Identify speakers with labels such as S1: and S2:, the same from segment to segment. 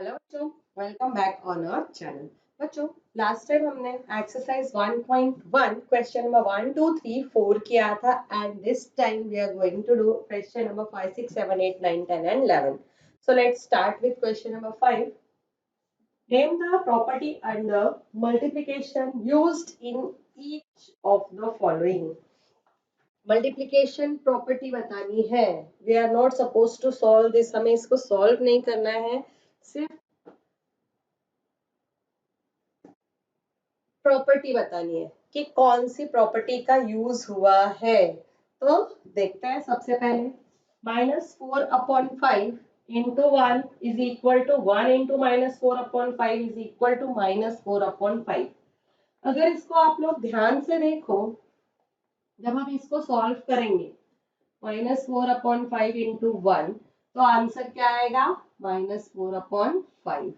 S1: Hello बच्चों, welcome back on our channel. बच्चों, last time हमने एक्सरसाइज 1.1 क्वेश्चन नंबर 1 2 3 4 किया था and this time we are going to do question number 5 6 7 8 9 10 and 11. So let's start with question number 5. Name the property under multiplication used in each of the following. Multiplication property बतानी है. We are not suppose to solve this. हमें इसको solve नहीं करना है, सिर्फ property बतानी है कि कौन सी प्रॉपर्टी का यूज हुआ है. तो देखते हैं. सबसे पहले -4/5 into 1 is equal to 1 into -4/5 is equal to -4/5. अगर इसको आप लोग ध्यान से देखो, जब हम इसको सॉल्व करेंगे -4/5 इंटू 1, तो आंसर क्या आएगा? -4/5.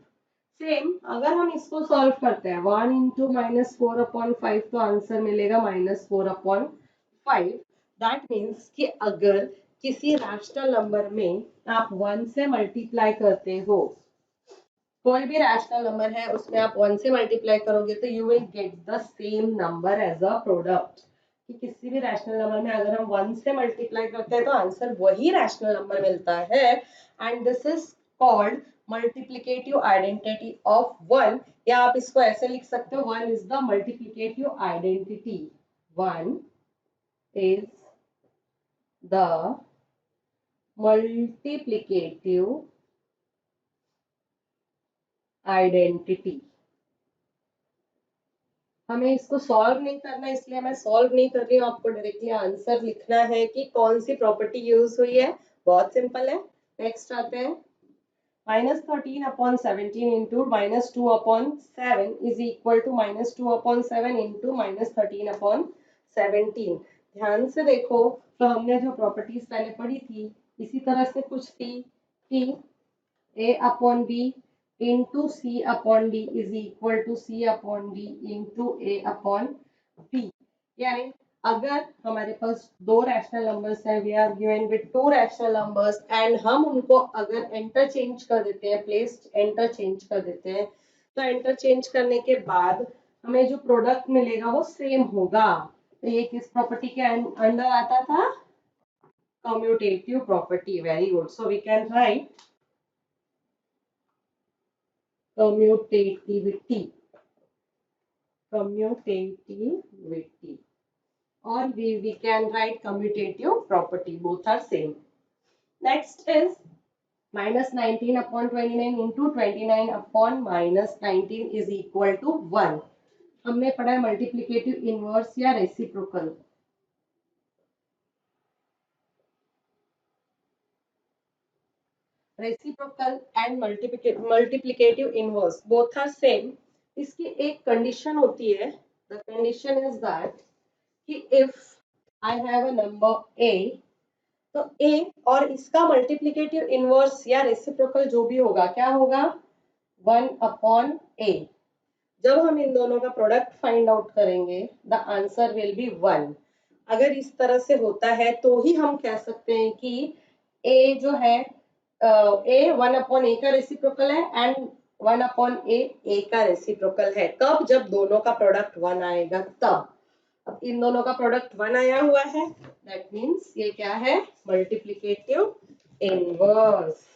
S1: सेम अगर हम इसको सॉल्व करते हैं 1 इंटू -4/5, तो आंसर मिलेगा -4/5. दैट मीन्स कि अगर किसी रैशनल नंबर में आप 1 से मल्टीप्लाई करते हो, कोई भी रैशनल नंबर है उसमें आप 1 से मल्टीप्लाई करोगे, तो you will get the same number as a product. कि किसी भी रैशनल नंबर में अगर हम 1 से मल्टीप्लाई करते हैं तो आंसर वही रैशनल नंबर मिलता है. And this is called multiplicative identity of 1. या आप इसको ऐसे लिख सकते हो, 1 is the multiplicative identity. 1 is the multiplicative identity. हमें इसको सॉल्व नहीं करना, इसलिए मैं सॉल्व नहीं कर रही हूँ. आपको डायरेक्टली आंसर लिखना है कि कौन सी प्रॉपर्टी यूज हुई है. बहुत सिंपल है. नेक्स्ट आते हैं. -13/17 into -2/7 is equal to -2/7 into -13/17. ध्यान से देखो, तो हमने जो प्रॉपर्टीज पहले पढ़ी थी, इसी तरह से कुछ थी कि A/B into C/D is equal to C/D into A/B. यानी अगर हमारे पास दो रैशनल नंबर्स हैं, we are given with two rational numbers, and हम उनको अगर इंटरचेंज कर देते हैं, प्लेस इंटरचेंज कर देते हैं, तो इंटरचेंज करने के बाद हमें जो प्रोडक्ट मिलेगा वो सेम होगा. तो ये किस प्रॉपर्टी के अंडर आता था? Commutative property. Very good. So we can write commutativity or we can write commutative property. Both are same. Next is -19/29 into 29/-19 is equal to 1. हमने पढ़ा है मल्टीप्लिकेटिव इनवर्स या reciprocal. Reciprocal and multiplicative inverse both are same. इसकी एक condition होती है. The condition is that कि if I have a number A, तो ए और इसका मल्टीप्लिकेटिव इनवर्स या रेसिप्रोकल जो भी होगा, क्या होगा? 1/a. जब हम इन दोनों का प्रोडक्ट फाइंड आउट करेंगे, द आंसर विल बी 1. अगर इस तरह से होता है तो ही हम कह सकते हैं कि ए जो है, ए 1/a का रेसिप्रोकल है एंड 1/a का रेसिप्रोकल है. कब? जब दोनों का प्रोडक्ट 1 आएगा तब. अब इन दोनों का प्रोडक्ट 1 आया हुआ है, दैट मीन्स ये क्या है? Multiplicative inverse.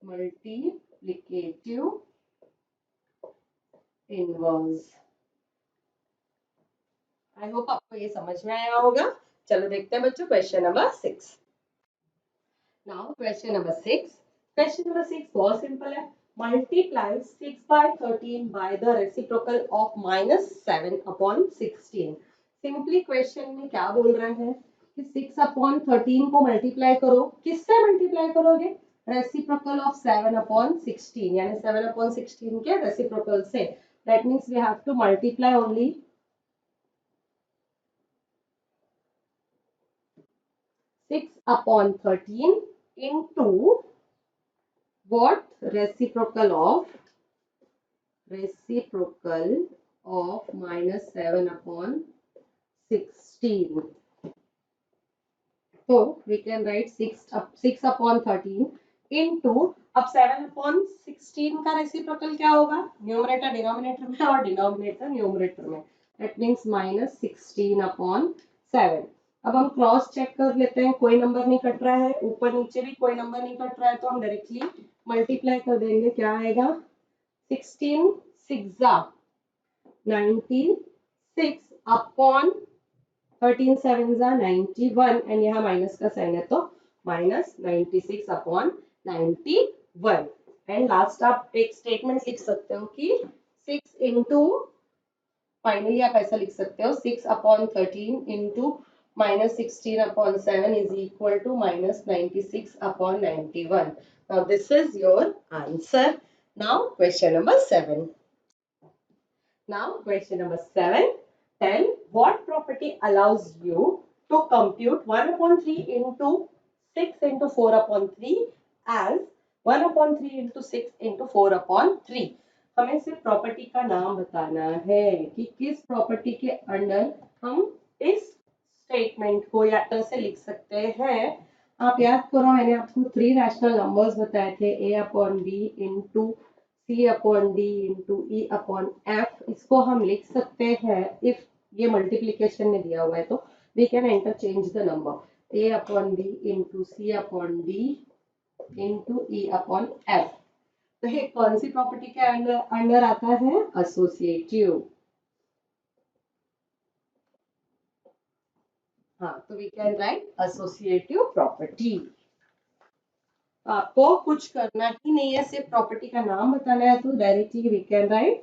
S1: Multiplicative inverse. I hope आपको ये समझ में आया होगा. चलो देखते हैं बच्चों question number 6. Now question number 6. Question number 6 बहुत सिंपल है. Multiply 6/13 by the reciprocal of -7/16. Simply question में क्या बोल रहे हैं कि 6/13 को मल्टीप्लाई करो. किससे मल्टीप्लाई करोगे? रेसिप्रोकल ऑफ 7/16, यानी 7/16 के रेसिप्रोकल से. That means we have to multiply only 6/13 into what? Reciprocal of -7/16. So we can write 6/13 into, अब 7/16 का रेसिप्रोकल क्या होगा, न्यूमरेटर डिनोमिनेटर में और डिनोमिनेटर न्यूमरेटर में, दैट मीन्स -16/7। अब हम क्रॉस चेक कर लेते हैं, कोई नंबर नहीं कट रहा है, ऊपर नीचे भी कोई नंबर नहीं कट रहा है, तो हम डायरेक्टली मल्टीप्लाई कर देंगे, क्या आएगा 16 6 96 अपॉन 13 7 91, एंड यहाँ माइनस का साइन है तो -96/91, एंड लास्ट आप एक स्टेटमेंट लिख सकते हो कि 6 इंटू, फाइनली आप ऐसा लिख सकते हो 6/13 into -16/7 is equal to -96/91. Now this is your answer. Now question number 7. Now question number 7. Tell what property allows you to compute 1/3 into 6 into 4/3 as 1/3 into 6 into 4/3. हमें सिर्फ प्रॉपर्टी का नाम बताना है कि किस प्रॉपर्टी के अंडर हम इस स्टेटमेंट को या ऐसे लिख सकते हैं। आप याद करो, मैंने आपको 3 रैशनल नंबर्स बताए थे, a/b into c/d into e/f। इसको हम लिख सकते हैं, इफ ये मल्टीप्लीकेशन में दिया हुआ है तो we can interchange the number a/b into c/d into e/f। तो ये कौन सी प्रॉपर्टी के अंडर आता है, एसोसिएटिव। हाँ, तो we can write associative property. आपको कुछ करना ही नहीं है, सिर्फ प्रॉपर्टी का नाम बताना है, तो directly we can write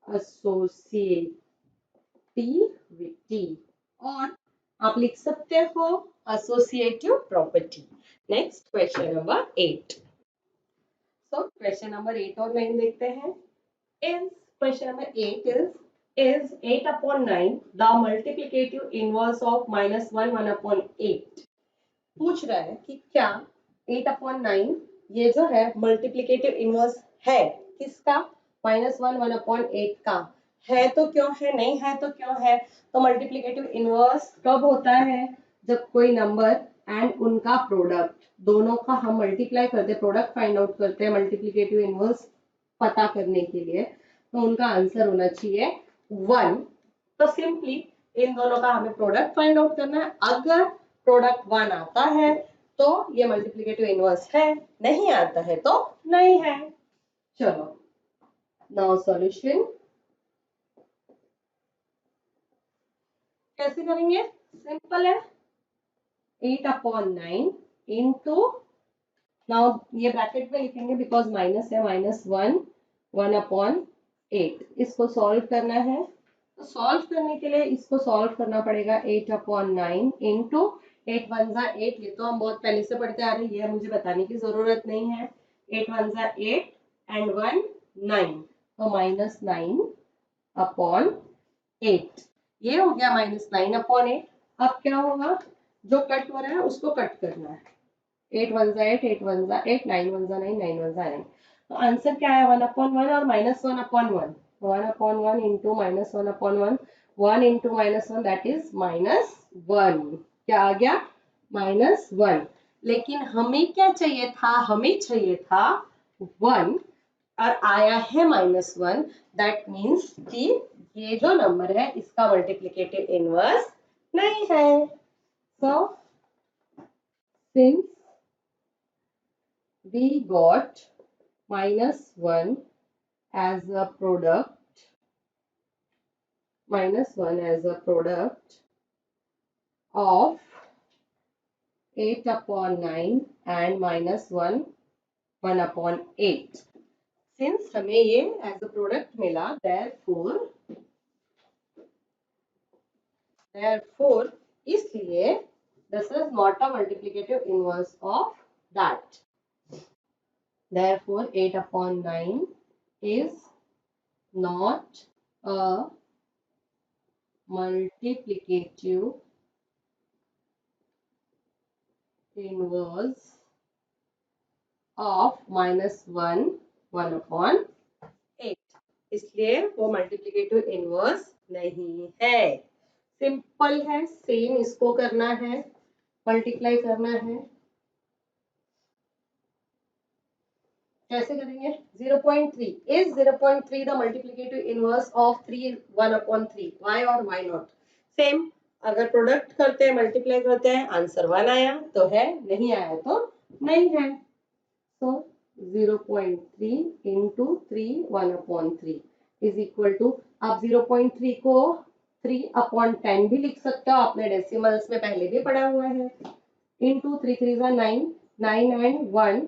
S1: associativity, और आप लिख सकते हो associative property. Next question number 8। So question number 8 और 9 देखते हैं। Is question number 8 is 8/9 the multiplicative inverse of -1/8? पूछ रहा है कि क्या 8/9 ये जो है मल्टीप्लिकेटिव इनवर्स है किसका, -1/8 का। है तो क्यों है, नहीं है तो क्यों है। तो मल्टीप्लिकेटिव इनवर्स कब होता है, जब कोई नंबर एंड उनका प्रोडक्ट, दोनों का हम मल्टीप्लाई करते हैं, प्रोडक्ट फाइंड आउट करते हैं मल्टीप्लिकेटिव इनवर्स पता करने के लिए, तो उनका आंसर होना चाहिए 1। तो सिंपली इन दोनों का हमें प्रोडक्ट फाइंड आउट करना है। अगर प्रोडक्ट 1 आता है तो ये मल्टीप्लिकेटिव इनवर्स है, नहीं आता है तो नहीं है। चलो नाउ सॉल्यूशन कैसे करेंगे, सिंपल है, 8/9 इंटू, नाउ ये ब्रैकेट में लिखेंगे बिकॉज माइनस है, -1 1/8। इसको सॉल्व करना है, तो सॉल्व करने के लिए इसको सॉल्व करना पड़ेगा 8/9 इंटू 8 1 8। ये तो हम बहुत पहले से पढ़ते आ रहे हैं, ये मुझे बताने की जरूरत नहीं है। 8 1 8 एंड 1 9, तो -9/8। ये हो गया -9/8। अब क्या होगा, जो कट हो रहा है उसको कट करना है। 8 1 8 8 1 8 9 1 9 9 1 9। तो आंसर क्या है, 1/1 और -1/1। 1/1 इंटू -1/1, 1 इंटू -1 दैट इज -1। क्या आ गया, -1। लेकिन हमें क्या चाहिए था, हमें चाहिए था 1 और आया है -1, दैट मीन्स कि ये जो नंबर है इसका मल्टीप्लिकेटिव इनवर्स नहीं है। So since we got -1 as a product, -1 as a product of 8/9 and -1 1/8। Since हमें ये as a product मिला, therefore इसलिए this is not a multiplicative inverse of that. Therefore 8/9 is not a multiplicative inverse of -1 1/8। इसलिए वो multiplicative inverse नहीं है। Simple है, same इसको करना है, मल्टीप्लाई करना है। कैसे करेंगे? 0.3 is 0.3 the multiplicative inverse of 3 1/3 y और वाई नॉट? सेम, अगर प्रोडक्ट करते हैं मल्टीप्लाई करते हैं आंसर 1 आया तो है, नहीं आया तो नहीं है। तो 0.3 इंटू 3 1/3 इज इक्वल टू, आप 0.3 को 3/10 भी लिख सकते हो, आपने डेसिमल्स में पहले भी पढ़ा हुआ है। Into 3 3 9, 9 and 1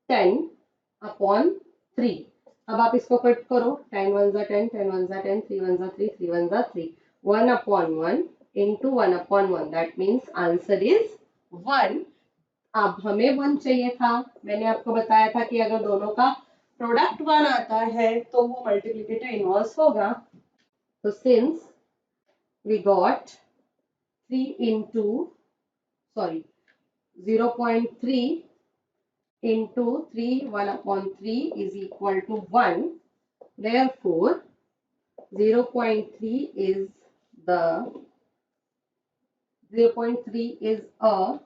S1: 10/3। अब आप इसको कट करो, 10 1 10, 10 1 10, 3 1 3, 3 1 3, 1/1 into 1/1, that means answer is 1। अब हमें 1 चाहिए था, मैंने आपको बताया था कि अगर दोनों का प्रोडक्ट 1 आता है तो वो मल्टीप्लिकेटिव इनवर्स होगा। तो since we got 3 into, sorry 0.3 into 3 1/3 is equal to 1. Therefore, 0.3 is the 0.3 is a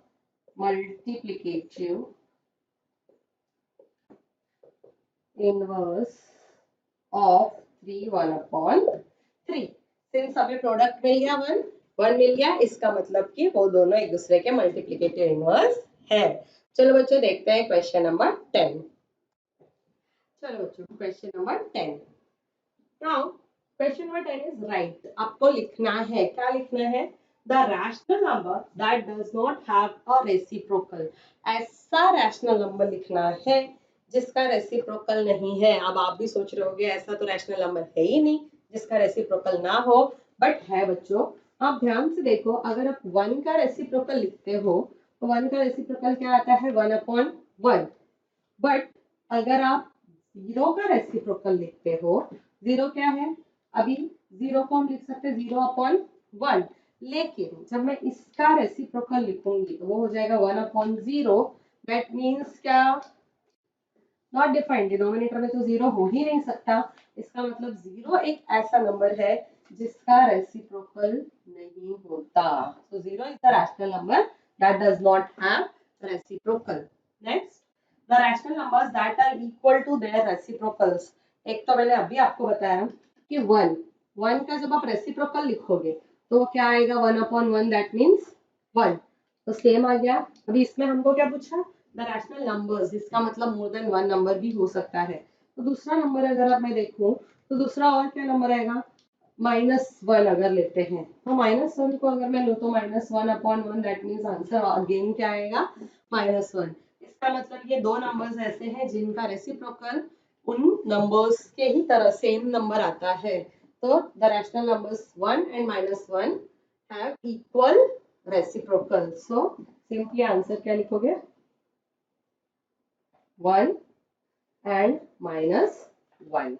S1: multiplicative inverse of 3 1/3। Since हमें प्रोडक्ट मिल गया 1 मिल गया, इसका मतलब कि वो दोनों एक दूसरे के मल्टीप्लिकेटिव इनवर्स है। चलो बच्चों देखते हैं क्वेश्चन नंबर 10। चलो बच्चों question number 10। Now question number 10 is right. आपको लिखना है, क्या लिखना है? The rational number that does not have a reciprocal. ऐसा रैशनल नंबर लिखना है जिसका रेसिप्रोकल नहीं है। अब आप भी सोच रहे होगे ऐसा तो रैशनल नंबर है ही नहीं जिसका रेसिप्रोकल ना हो, बट है बच्चों। आप ध्यान से देखो, अगर आप 1 का रेसिप्रोकल लिखते हो तो 1 का रेसिप्रोकल क्या आता है? 1/1। बट अगर आप 0 का रेसिप्रोकल लिखते हो, 0 क्या है? अभी 0 को हम लिख सकते हैं 0/1, लेकिन जब मैं इसका रेसिप्रोकल लिखूंगी तो वो हो जाएगा 1/0। दैट मीन्स क्या? नॉट डिफाइंड, डिनोमिनेटर में तो 0 हो ही नहीं सकता। इसका मतलब 0 एक ऐसा नंबर है जिसका रेसिप्रोकल नहीं होता। So 0 is the rational number that does not have reciprocal. Next, the rational numbers that are equal to their reciprocals. एक तो मैंने अभी आपको बताया कि 1 का जब आप रेसिप्रोकल लिखोगे तो वो क्या आएगा? 1/1, दैट मीन्स 1। तो सेम आ गया। अभी इसमें हमको क्या पूछा? द रैशनल नंबर्स, जिसका मतलब मोर देन 1 नंबर भी हो सकता है। तो दूसरा नंबर अगर आप मैं देखूं तो दूसरा और क्या नंबर आएगा? -1 अगर लेते हैं तो -1 को अगर मैं लूँ तो -1/1, दैट मीन्स आंसर अगेन क्या आएगा? -1। इसका मतलब ये दो नंबर्स ऐसे हैं जिनका रेसिप्रोकल उन नंबर्स के ही तरह सेम नंबर आता है। तो the rational numbers 1 and -1 have equal reciprocal. So simply answer क्या लिखोगे? 1 and -1.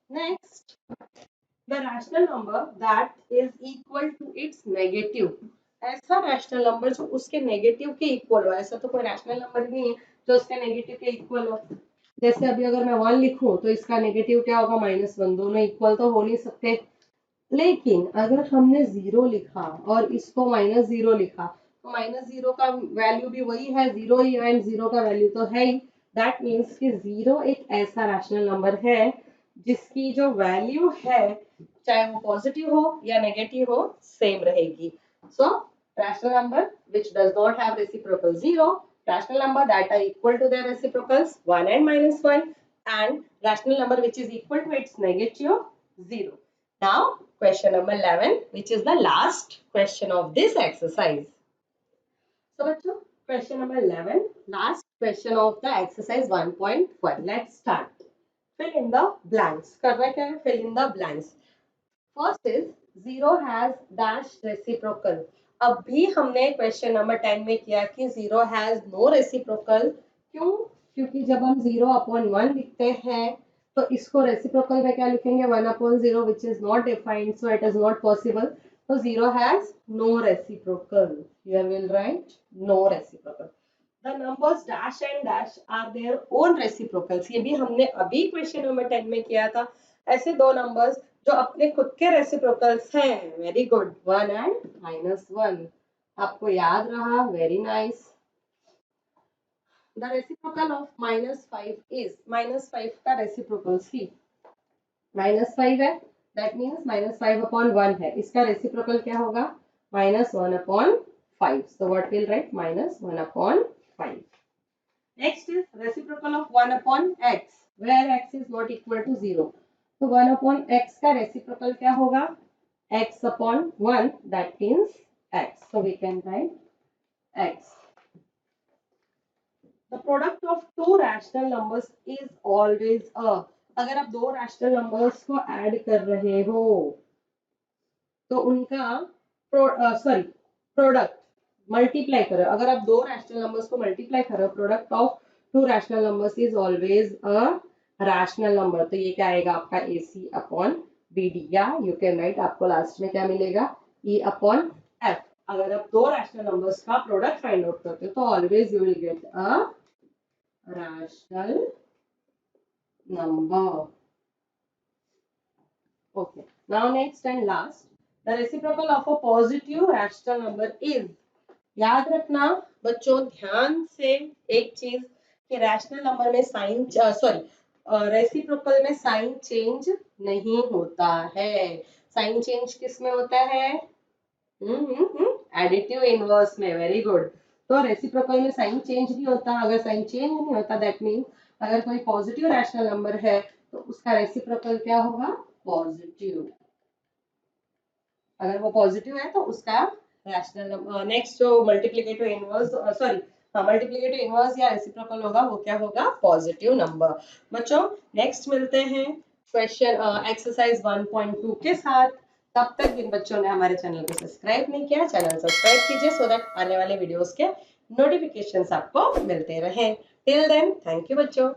S1: Next, the rational number that is equal to its negative. ऐसा रैशनल नंबर जो उसके नेगेटिव के इक्वल हो। ऐसा तो कोई रैशनल नंबर नहीं है जो उसके नेगेटिव के इक्वल हो। जैसे अभी अगर मैं 1 लिखूं तो इसका नेगेटिव क्या होगा? -1। दोनों इक्वल तो हो नहीं सकते। लेकिन अगर हमने 0 लिखा और इसको -0 लिखा तो -0 का वैल्यू भी वही है, 0 ही, एंड 0 का वैल्यू तो है ही। दैट मीन्स कि 0 एक ऐसा रैशनल नंबर है जिसकी जो वैल्यू है चाहे वो पॉजिटिव हो या नेगेटिव हो सेम रहेगी। सो rational number which does not have reciprocal 0, rational number that are equal to their reciprocals 1 and -1, and rational number which is equal to its negative 0. Now question number 11, which is the last question of this exercise. So bachcho, question number 11, last question of the exercise 1.1. Let's start. Fill in the blanks. करना क्या है? Fill in the blanks. First is 0 has dash reciprocal. अभी हमने question number 10 में किया कि 0 has no reciprocal. क्यों? क्योंकि जब हम 0/1 लिखते हैं तो इसको रेसिप्रोकल में क्या लिखेंगे? 1/0, which is not defined, so it is not possible. So 0 has no reciprocal. Here we'll write no reciprocal. The numbers dash and dash are their own reciprocals. ये भी हमने अभी क्वेश्चन नंबर 10 में किया था। ऐसे दो नंबर्स जो अपने खुद के रेसिप्रोकल्स हैं। Very good, 1 and -1. आपको याद रहा, very nice. The reciprocal of -5 is, -5 का रेसिप्रोकल सी -5 है, दैट मीन्स -5/1 है, इसका रेसिप्रोकल क्या होगा, -1/5, so what we'll write, -1/5. Next is reciprocal of 1/x, where x is not equal to 0. तो 1/x का reciprocal क्या होगा, x/1, that means x. So we can write x. The product of two rational numbers is always a. अगर आप दो rational numbers को add कर रहे हो तो उनका प्रोडक्ट मल्टीप्लाई करो। अगर आप दो रैशनल नंबर्स को मल्टीप्लाई करो, product of to rational numbers is always a rational number. तो ये क्या आएगा आपका AC/BD, या यू कैन राइट, आपको लास्ट में क्या मिलेगा, E/F। अगर आप दो रैशनल नंबर्स का प्रोडक्ट फाइंड आउट करते हो तो always you will get a rational number. Okay, now next and last, the reciprocal of a positive rational number is, याद रखना बच्चों, ध्यान से एक चीज कि रैशनल नंबर में साइन रेसिप्रोकल में साइन चेंज नहीं होता है। साइन चेंज किस में होता है, एडिटिव इनवर्स में, वेरी गुड। तो रेसिप्रोकल में साइन चेंज नहीं होता। अगर साइन चेंज नहीं होता दैट मीन अगर कोई पॉजिटिव रैशनल नंबर है तो उसका रेसिप्रोकल क्या होगा, पॉजिटिव। अगर वो पॉजिटिव है तो उसका रैशनल नंबर, नेक्स्ट जो मल्टीप्लिकेटिव इनवर्स मल्टीप्लिकेटिव इनवर्स या रेसिप्रोकल होगा वो क्या होगा, पॉजिटिव नंबर। बच्चों नेक्स्ट मिलते हैं क्वेश्चन एक्सरसाइज 1.2 के साथ। तब तक जिन बच्चों ने हमारे चैनल को सब्सक्राइब नहीं किया, चैनल सब्सक्राइब कीजिए सो दैट आने वाले वीडियोस के नोटिफिकेशंस आपको मिलते रहें। टिल देन थैंक यू बच्चों।